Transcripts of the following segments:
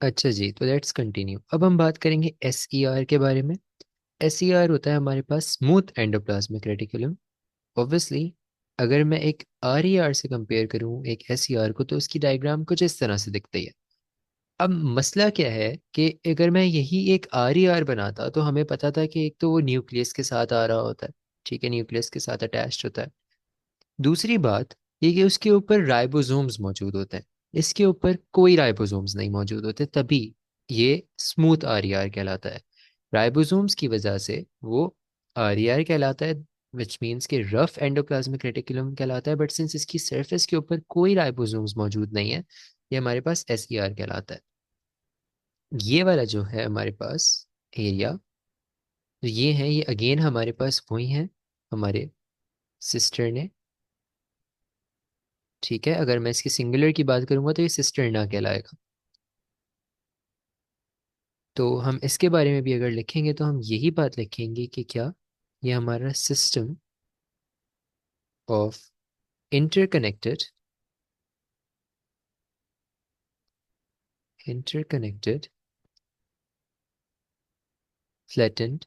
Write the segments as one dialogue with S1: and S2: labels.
S1: अच्छा जी, तो let's continue. अब हम बात करेंगे एस ई आर के बारे में। एस ई आर होता है हमारे पास स्मूथ एंडोप्लाज्मिक रेटिकुलम। ऑब्वियसली अगर मैं एक आर ई आर से कंपेयर करूँ एक एस ई आर को, तो उसकी डायग्राम कुछ इस तरह से दिखती है। अब मसला क्या है कि अगर मैं यही एक आर ई आर बनाता तो हमें पता था कि एक तो वो न्यूक्लियस के साथ आ रहा होता है, ठीक है, न्यूक्लियस के साथ अटैच्ड होता है। दूसरी बात ये कि उसके ऊपर राइबोसोम्स मौजूद होते हैं। इसके ऊपर कोई राइबोसोम्स नहीं मौजूद होते, तभी ये स्मूथ आरईआर कहलाता है। राइबोसोम्स की वजह से वो आरईआर कहलाता है, विच मीन्स कि रफ एंडोप्लाज्मिक रेटिकुलम कहलाता है। बट सिंस इसकी सरफेस के ऊपर कोई राइबोसोम्स मौजूद नहीं है, ये हमारे पास एसईआर कहलाता है। ये वाला जो है हमारे पास एरिया, तो ये है, ये अगेन हमारे पास वही है हमारे सिस्टर ने। ठीक है, अगर मैं इसकी सिंगुलर की बात करूंगा तो ये सिस्टर्ना कहलाएगा। तो हम इसके बारे में भी अगर लिखेंगे तो हम यही बात लिखेंगे कि क्या ये हमारा system of interconnected interconnected flattened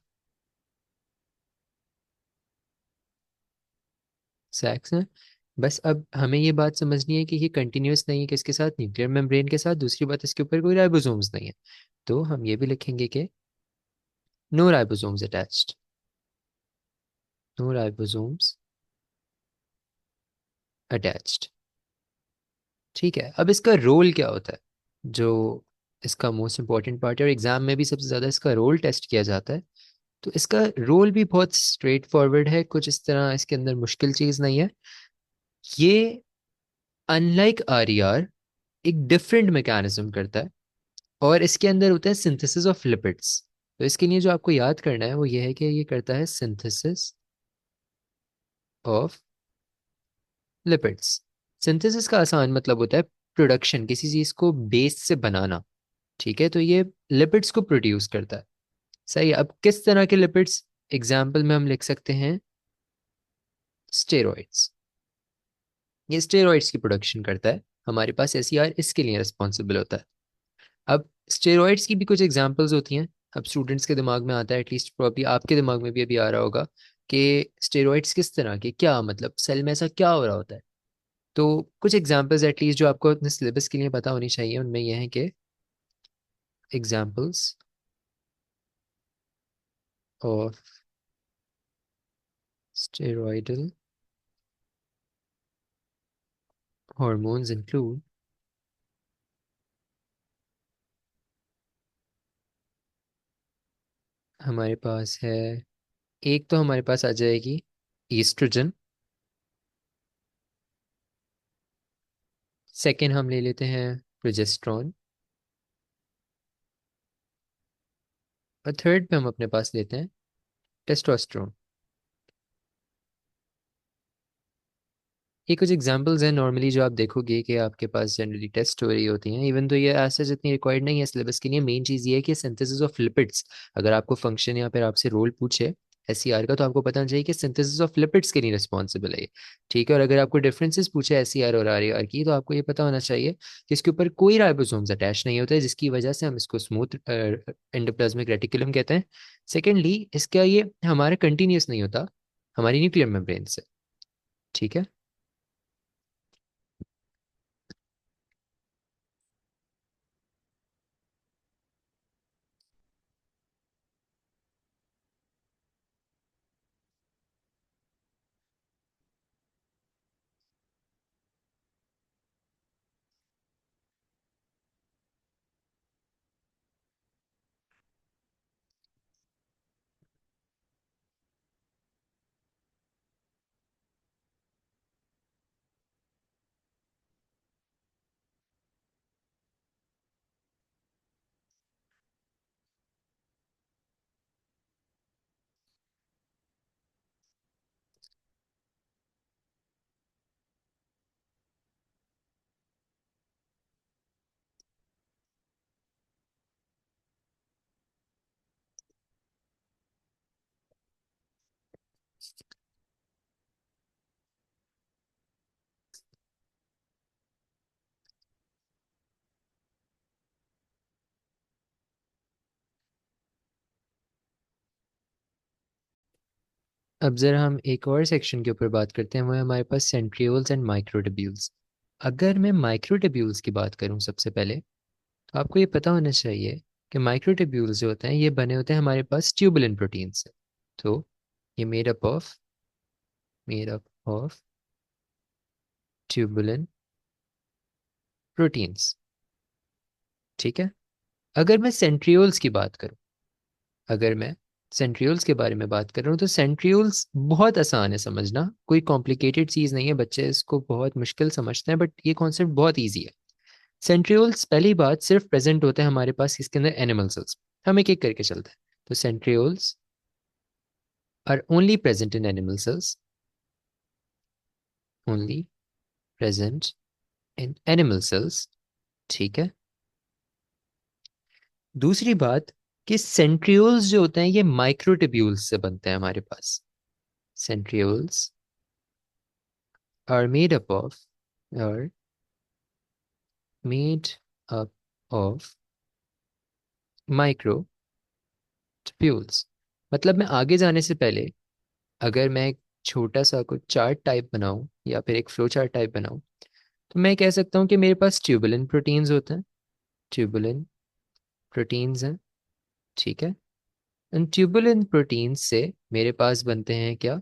S1: sacs है। बस अब हमें ये बात समझनी है कि ये कंटिन्यूअस नहीं है, किसके साथ, न्यूक्लियर मेम्ब्रेन के साथ। दूसरी बात, इसके ऊपर कोई राइबोसोम्स नहीं है, तो हम ये भी लिखेंगे कि no ribosomes attached, no ribosomes attached. ठीक है, अब इसका रोल क्या होता है, जो इसका मोस्ट इंपॉर्टेंट पार्ट है और एग्जाम में भी सबसे ज़्यादा इसका रोल टेस्ट किया जाता है। तो इसका रोल भी बहुत स्ट्रेट फॉरवर्ड है, कुछ इस तरह इसके अंदर मुश्किल चीज़ नहीं है। ये अनलाइक आर ई आर एक डिफरेंट मैकेनिज्म करता है, और इसके अंदर होता है सिंथेसिस ऑफ लिपिड्स। तो इसके लिए जो आपको याद करना है वो ये है कि ये करता है सिंथेसिस ऑफ लिपिड्स। सिंथेसिस का आसान मतलब होता है प्रोडक्शन, किसी चीज़ को बेस से बनाना। ठीक है, तो ये लिपिड्स को प्रोड्यूस करता है। सही है, अब किस तरह के लिपिड्स, एग्जाम्पल में हम लिख सकते हैं स्टेरॉइड्स। ये स्टेरॉइड्स की प्रोडक्शन करता है, हमारे पास एसईआर इसके लिए रिस्पॉन्सिबल होता है। अब स्टेरॉइड्स की भी कुछ एग्जांपल्स होती हैं। अब स्टूडेंट्स के दिमाग में आता है, एटलीस्ट प्रॉब्ली आपके दिमाग में भी अभी आ रहा होगा कि स्टेरॉइड्स किस तरह के, क्या मतलब सेल में ऐसा क्या हो रहा होता है। तो कुछ एग्जांपल्स एटलीस्ट जो आपको अपने सिलेबस के लिए पता होनी चाहिए, उनमें यह है कि examples of steroidal hormones include, हमारे पास है, एक तो हमारे पास आ जाएगी ईस्ट्रोजन। सेकंड हम ले लेते हैं प्रोजेस्ट्रॉन। और थर्ड पे हम अपने पास लेते हैं टेस्टोस्टेरोन। ये कुछ एग्जांपल्स हैं नॉर्मली जो आप देखोगे कि आपके पास जनरली टेस्ट हो रही होती हैं। इवन तो ये ऐसे जितनी रिक्वायर्ड नहीं है सिलेबस के लिए। मेन चीज़ ये है कि सिंथेसिस ऑफ लिपिड्स, अगर आपको फंक्शन या फिर आपसे रोल पूछे एसईआर का, तो आपको पता चाहिए कि सिंथेसिस ऑफ लिपिड्स के लिए रिस्पॉन्सिबल है ये। ठीक है, और अगर आपको डिफरेंसेस पूछे एसईआर और आरईआर की, तो आपको ये पता होना चाहिए कि इसके ऊपर कोई राइबोसोम्स अटैच नहीं होते, जिसकी वजह से हम इसको स्मूथ एंडोप्लाज्मिक रेटिकुलम कहते हैं। सेकेंडली, इसका ये हमारा कंटिन्यूस नहीं होता हमारी न्यूक्लियर मेम्ब्रेन से। ठीक है। अब जरा हम एक और सेक्शन के ऊपर बात करते हैं, वो है हमारे पास सेंट्रियोल्स एंड माइक्रोट्यूब्यूल्स। अगर मैं माइक्रोट्यूब्यूल्स की बात करूं सबसे पहले, तो आपको ये पता होना चाहिए कि माइक्रोट्यूब्यूल्स जो होते हैं ये बने होते हैं हमारे पास ट्यूबुलिन प्रोटीन से। तो ये made up of tubulin proteins. ठीक है। अगर मैं सेंट्रियोल्स की बात करूं, अगर मैं सेंट्रियोल्स के बारे में बात कर रहा हूँ, तो सेंट्रियोल्स बहुत आसान है समझना, कोई कॉम्प्लिकेटेड चीज़ नहीं है। बच्चे इसको बहुत मुश्किल समझते हैं, बट ये कॉन्सेप्ट बहुत ईजी है। सेंट्रियोल्स पहली बात सिर्फ प्रेजेंट होते हैं हमारे पास इसके अंदर एनिमल सेल्स। हम एक एक करके चलते हैं। तो centrioles are only present in animal cells, only present in animal cells. ठीक है। दूसरी बात कि सेंट्रियोल्स जो होते हैं ये माइक्रोट्यूब्यूल्स से बनते हैं हमारे पास। Centrioles are made up of are made up of microtubules। मतलब मैं आगे जाने से पहले अगर मैं एक छोटा सा कुछ चार्ट टाइप बनाऊं या फिर एक फ्लो चार्ट टाइप बनाऊं, तो मैं कह सकता हूं कि मेरे पास ट्यूबुलिन प्रोटीन्स होते हैं। ट्यूबुलिन प्रोटीन्स हैं। ठीक है। उन ट्यूबुलिन प्रोटीन्स से मेरे पास बनते हैं क्या?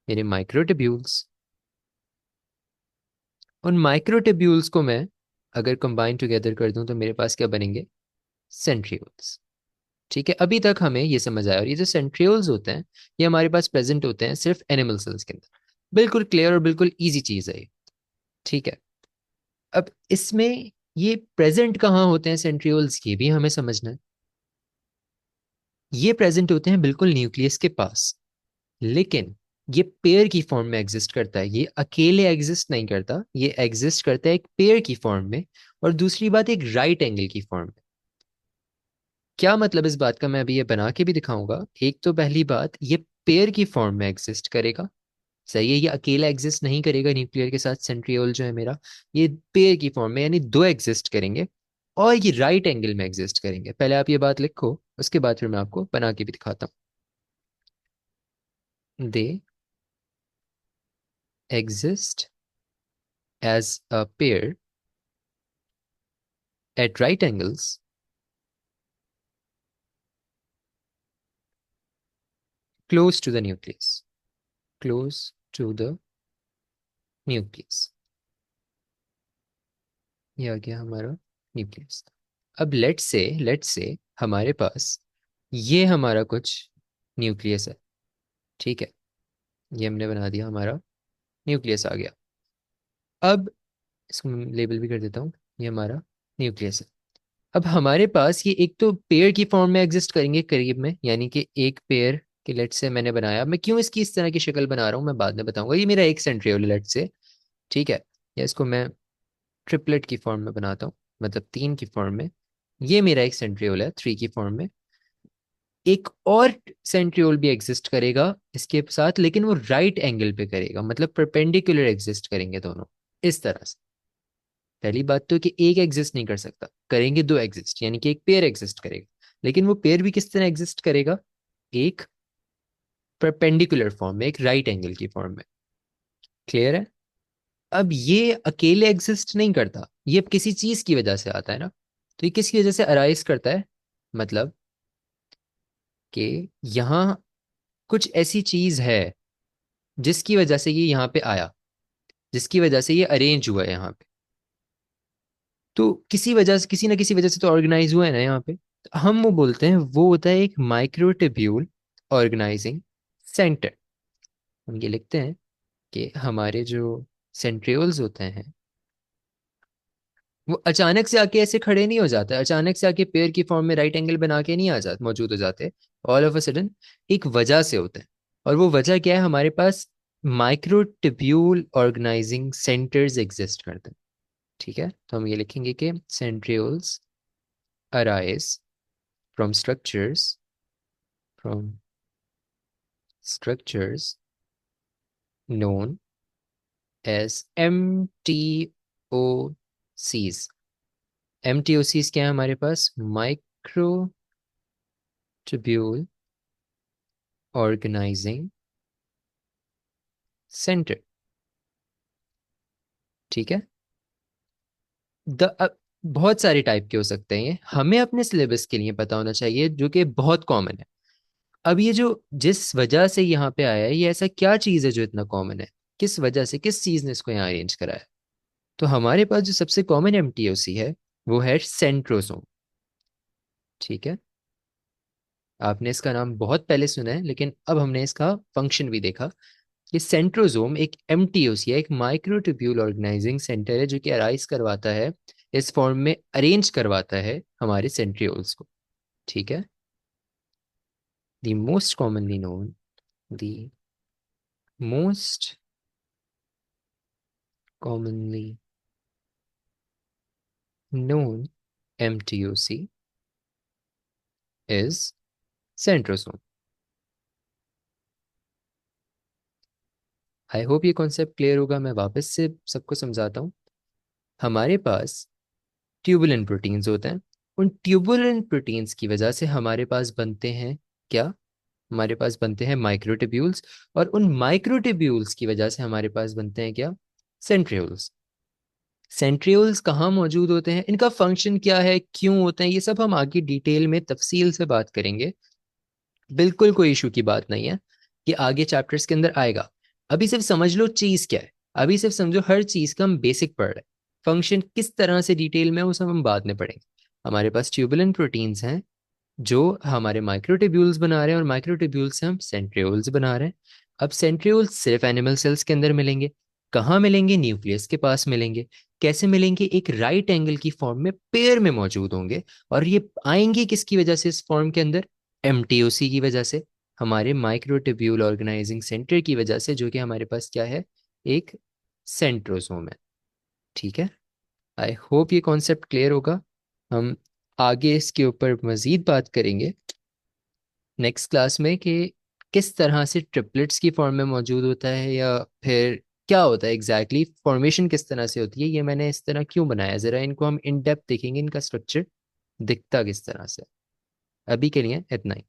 S1: मेरे माइक्रोट्यूब्यूल्स। उन माइक्रोट्यूब्यूल्स को मैं अगर कंबाइन टुगेदर कर दूं तो मेरे पास क्या बनेंगे? सेंट्रियोल्स। ठीक है। अभी तक हमें ये समझ आया। और ये जो सेंट्रियोल्स होते हैं ये हमारे पास प्रेजेंट होते हैं सिर्फ एनिमल सेल्स के अंदर। बिल्कुल क्लियर और बिल्कुल इजी चीज है ये। ठीक है। अब इसमें ये प्रेजेंट कहाँ होते हैं सेंट्रियोल्स, ये भी हमें समझना है। ये प्रेजेंट होते हैं बिल्कुल न्यूक्लियस के पास, लेकिन ये पेयर की फॉर्म में एग्जिस्ट करता है। ये अकेले एग्जिस्ट नहीं करता, ये एग्जिस्ट करता है एक पेयर की फॉर्म में। और दूसरी बात एक राइट एंगल की फॉर्म में। क्या मतलब इस बात का मैं अभी ये बना के भी दिखाऊंगा। एक तो पहली बात, ये पेयर की फॉर्म में एग्जिस्ट करेगा। सही है। ये अकेला एग्जिस्ट नहीं करेगा न्यूक्लियर के साथ। सेंट्रियोल जो है मेरा, ये पेयर की फॉर्म में यानी दो एग्जिस्ट करेंगे। और ये राइट एंगल में एग्जिस्ट करेंगे। पहले आप ये बात लिखो, उसके बाद फिर मैं आपको बना के भी दिखाता हूँ। They exist as a pair at right angles close to the nucleus. Close to the nucleus. ये आ गया हमारा न्यूक्लियस। अब लेट्स से हमारे पास ये हमारा कुछ न्यूक्लियस है। ठीक है। ये हमने बना दिया, हमारा न्यूक्लियस आ गया। अब इसको लेबल भी कर देता हूँ। ये हमारा न्यूक्लियस है। अब हमारे पास ये एक तो पेयर की फॉर्म में एग्जिस्ट करेंगे करीब में, यानी कि एक पेयर के लेट से मैंने बनाया। मैं क्यों इसकी इस तरह की शक्ल बना रहा हूँ मैं बाद में बताऊंगा। ये मेरा एक सेंट्रियोल लेट से। ठीक है। या इसको मैं ट्रिपलेट की फॉर्म में बनाता हूँ, मतलब तीन की फॉर्म में। ये मेरा एक सेंट्रियोल है थ्री की फॉर्म में। एक और सेंट्रियोल भी एग्जिस्ट करेगा इसके साथ, लेकिन वो राइट एंगल पे करेगा, मतलब परपेंडिकुलर एग्जिस्ट करेंगे दोनों इस तरह से। पहली बात तो कि एक एग्जिस्ट नहीं कर सकता, करेंगे दो एग्जिस्ट, यानी कि एक पेयर एग्जिस्ट करेगा। लेकिन वो पेयर भी किस तरह एग्जिस्ट करेगा? एक परपेंडिकुलर फॉर्म में, एक राइट एंगल की फॉर्म में। क्लियर है? अब ये अकेले एग्जिस्ट नहीं करता, ये किसी चीज की वजह से आता है ना। तो ये किसकी वजह से अराइज करता है? मतलब कि यहाँ कुछ ऐसी चीज है जिसकी वजह से ये यहाँ पे आया, जिसकी वजह से ये अरेंज हुआ है यहाँ पे। तो किसी वजह से, किसी ना किसी वजह से तो ऑर्गेनाइज हुआ है ना यहाँ पे। तो हम वो बोलते हैं, वो होता है एक माइक्रोट्यूब्यूल ऑर्गेनाइजिंग सेंटर। हम ये लिखते हैं कि हमारे जो सेंट्रियोल्स होते हैं वो अचानक से आके ऐसे खड़े नहीं हो जाते, अचानक से आके पेड़ की फॉर्म में राइट एंगल बना के नहीं आ जाते, मौजूद हो जाते। ऑल ऑफ अ सडन एक वजह से होते हैं। और वो वजह क्या है? हमारे पास माइक्रोट्यूब्यूल ऑर्गेनाइजिंग सेंटर्स एग्जिस्ट करते हैं। ठीक है। तो हम ये लिखेंगे कि centrioles arise from from structures known as MTOCs। MTOCs क्या है हमारे पास? Microtubule organising centre. ठीक है। बहुत सारे टाइप के हो सकते हैं, ये हमें अपने सिलेबस के लिए पता होना चाहिए, जो कि बहुत कॉमन है। अब ये जो जिस वजह से यहाँ पे आया है, ये ऐसा क्या चीज़ है जो इतना कॉमन है, किस वजह से, किस चीज़ ने इसको यहाँ अरेंज करा है? तो हमारे पास जो सबसे कॉमन एमटीओसी है वो है सेंट्रोसोम। ठीक है। आपने इसका नाम बहुत पहले सुना है, लेकिन अब हमने इसका फंक्शन भी देखा। ये सेंट्रोसोम एक एमटीओसी है, एक माइक्रोट्यूब्यूल ऑर्गेनाइजिंग सेंटर है, जो कि अराइज करवाता है, इस फॉर्म में अरेंज करवाता है हमारे सेंट्रियोल्स को। ठीक है। The most commonly known, the most commonly known MTOC is centrosome। I hope ये कॉन्सेप्ट क्लियर होगा। मैं वापस से सबको समझाता हूँ। हमारे पास ट्यूबुलेंट प्रोटीन्स होते हैं। उन ट्यूबुलेंट प्रोटीन्स की वजह से हमारे पास बनते हैं क्या? हमारे पास बनते हैं माइक्रोट्यूब्यूल्स। और उन माइक्रोट्यूब्यूल्स की वजह से हमारे पास बनते हैं क्या? सेंट्रियोल्स। सेंट्रियोल्स कहाँ मौजूद होते हैं, इनका फंक्शन क्या है, क्यों होते हैं, ये सब हम आगे डिटेल में तफसील से बात करेंगे। बिल्कुल कोई इशू की बात नहीं है, कि आगे चैप्टर्स के अंदर आएगा। अभी सिर्फ समझ लो चीज़ क्या है। अभी सिर्फ समझो हर चीज़ का हम बेसिक पढ़ रहे हैं। फंक्शन किस तरह से डिटेल में, वो सब हम बाद में पढ़ेंगे। हमारे पास ट्यूबुलेंट प्रोटीन्स हैं जो हमारे माइक्रोट्यूब्यूल्स बना रहे हैं, और माइक्रोट्यूब्यूल्स से हम सेंट्रियोल्स बना रहे हैं। अब सेंट्रियोल्स सिर्फ एनिमल सेल्स के अंदर मिलेंगे। कहाँ मिलेंगे? न्यूक्लियस के पास मिलेंगे। कैसे मिलेंगे? एक राइट एंगल की फॉर्म में पेयर में मौजूद होंगे। और ये आएंगे किसकी वजह से इस फॉर्म के अंदर? एमटीओसी की वजह से, हमारे माइक्रोट्यूब्यूल ऑर्गेनाइजिंग सेंटर की वजह से, जो कि हमारे पास क्या है? एक सेंट्रोसोम है। ठीक है। आई होप ये कॉन्सेप्ट क्लियर होगा। हम आगे इसके ऊपर मजीद बात करेंगे नेक्स्ट क्लास में, कि किस तरह से ट्रिपलेट्स की फॉर्म में मौजूद होता है, या फिर क्या होता है एग्जैक्टली फॉर्मेशन किस तरह से होती है, ये मैंने इस तरह क्यों बनाया, ज़रा इनको हम इन डेप्थ देखेंगे, इनका स्ट्रक्चर दिखता किस तरह से। अभी के लिए इतना ही।